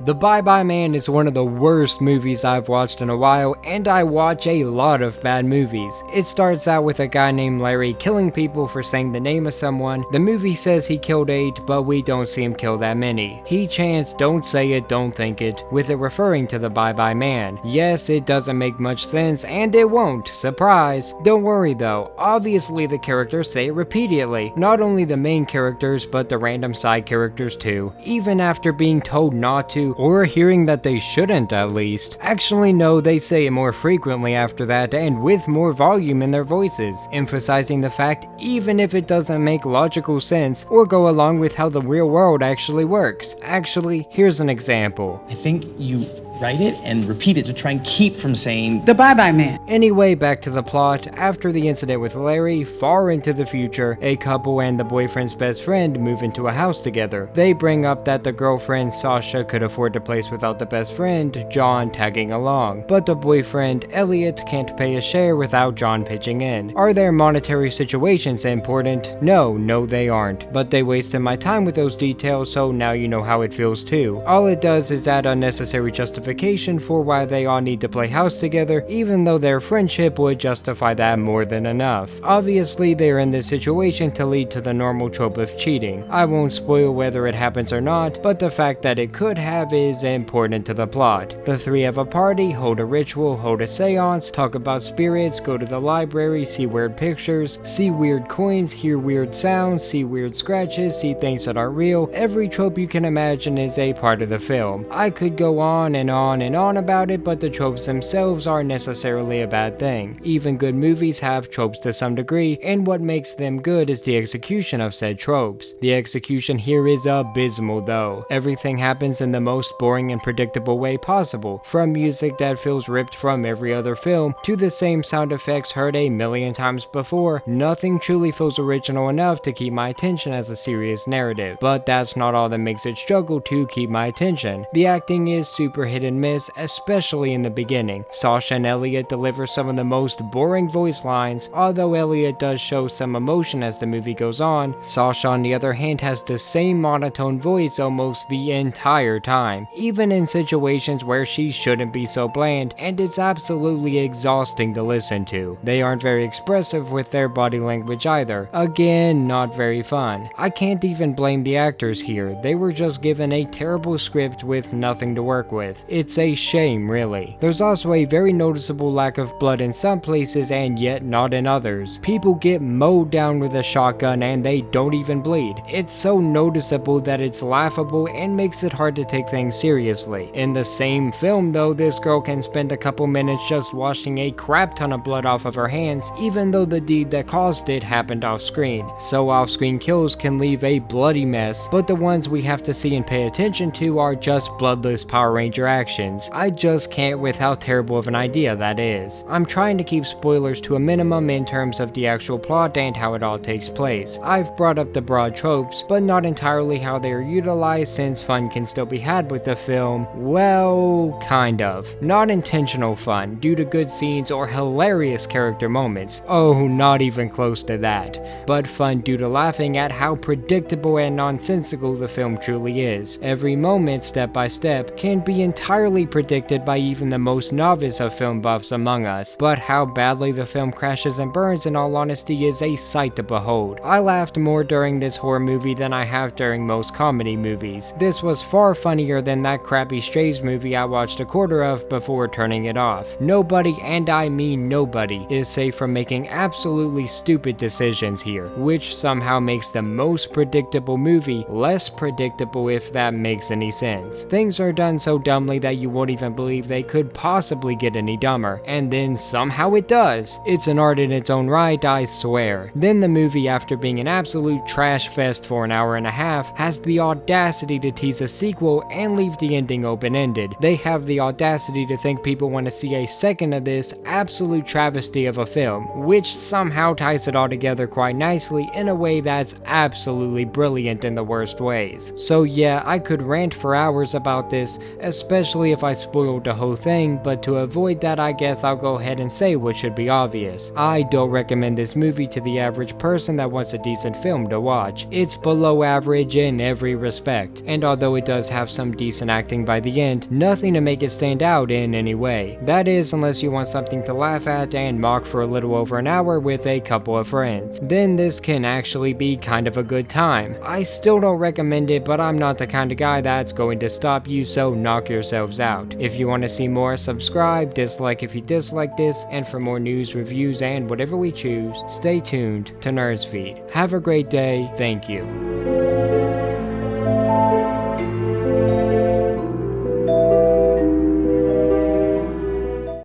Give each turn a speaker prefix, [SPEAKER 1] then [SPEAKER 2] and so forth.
[SPEAKER 1] The Bye Bye Man is one of the worst movies I've watched in a while, and I watch a lot of bad movies. It starts out with a guy named Larry killing people for saying the name of someone. The movie says he killed 8, but we don't see him kill that many. He chants "don't say it, don't think it," with it referring to the Bye Bye Man. Yes, it doesn't make much sense, and it won't. Surprise! Don't worry though, obviously the characters say it repeatedly. Not only the main characters, but the random side characters too. Even after being told not to, or hearing that they shouldn't at least. Actually no, they say it more frequently after that and with more volume in their voices, emphasizing the fact even if it doesn't make logical sense or go along with how the real world actually works. Actually, here's an example.
[SPEAKER 2] I think you write it and repeat it to try and keep from saying
[SPEAKER 3] the Bye Bye Man.
[SPEAKER 1] Anyway, back to the plot. After the incident with Larry, far into the future, a couple and the boyfriend's best friend move into a house together. They bring up that the girlfriend, Sasha, could afford the place without the best friend, John, tagging along. But the boyfriend, Elliot, can't pay a share without John pitching in. Are their monetary situations important? No, they aren't. But they wasted my time with those details, so now you know how it feels too. All it does is add unnecessary justification for why they all need to play house together, even though their friendship would justify that more than enough. Obviously, they're in this situation to lead to the normal trope of cheating. I won't spoil whether it happens or not, but the fact that it could have is important to the plot. The three have a party, hold a ritual, hold a seance, talk about spirits, go to the library, see weird pictures, see weird coins, hear weird sounds, see weird scratches, see things that aren't real. Every trope you can imagine is a part of the film. I could go on and on about it, but the tropes themselves aren't necessarily a bad thing. Even good movies have tropes to some degree, and what makes them good is the execution of said tropes. The execution here is abysmal though. Everything happens in the most boring and predictable way possible, from music that feels ripped from every other film, to the same sound effects heard a million times before. Nothing truly feels original enough to keep my attention as a serious narrative, but that's not all that makes it struggle to keep my attention. The acting is super hit and miss, especially in the beginning. Sasha and Elliot deliver some of the most boring voice lines, although Elliot does show some emotion as the movie goes on. Sasha on the other hand has the same monotone voice almost the entire time, even in situations where she shouldn't be so bland, and it's absolutely exhausting to listen to. They aren't very expressive with their body language either. Again, not very fun. I can't even blame the actors here. They were just given a terrible script with nothing to work with. It's a shame, really. There's also a very noticeable lack of blood in some places and yet not in others. People get mowed down with a shotgun and they don't even bleed. It's so noticeable that it's laughable and makes it hard to take things seriously. In the same film though, this girl can spend a couple minutes just washing a crap ton of blood off of her hands, even though the deed that caused it happened off screen. So off-screen kills can leave a bloody mess, but the ones we have to see and pay attention to are just bloodless Power Ranger actions. I just can't with how terrible of an idea that is. I'm trying to keep spoilers to a minimum in terms of the actual plot and how it all takes place. I've brought up the broad tropes, but not entirely how they are utilized, since fun can still be had with the film. Well, kind of. Not intentional fun due to good scenes or hilarious character moments. Oh, not even close to that. But fun due to laughing at how predictable and nonsensical the film truly is. Every moment, step by step, can be entirely predicted by even the most novice of film buffs among us, but how badly the film crashes and burns in all honesty is a sight to behold. I laughed more during this horror movie than I have during most comedy movies. This was far funnier than that crappy Strays movie I watched a quarter of before turning it off. Nobody, and I mean nobody, is safe from making absolutely stupid decisions here, which somehow makes the most predictable movie less predictable, if that makes any sense. Things are done so dumbly that you won't even believe they could possibly get any dumber, and then somehow it does. It's an art in its own right, I swear. Then the movie, after being an absolute trash fest for an hour and a half, has the audacity to tease a sequel and leave the ending open-ended. They have the audacity to think people want to see a second of this absolute travesty of a film, which somehow ties it all together quite nicely in a way that's absolutely brilliant in the worst ways. So yeah, I could rant for hours about this, especially especially if I spoiled the whole thing, but to avoid that I guess I'll go ahead and say what should be obvious. I don't recommend this movie to the average person that wants a decent film to watch. It's below average in every respect, and although it does have some decent acting by the end, nothing to make it stand out in any way. That is, unless you want something to laugh at and mock for a little over an hour with a couple of friends. Then this can actually be kind of a good time. I still don't recommend it, but I'm not the kind of guy that's going to stop you, so knock yourselves out. If you want to see more, subscribe, dislike if you dislike this, and for more news, reviews, and whatever we choose, stay tuned to Nerdsfeed. Have a great day. Thank you.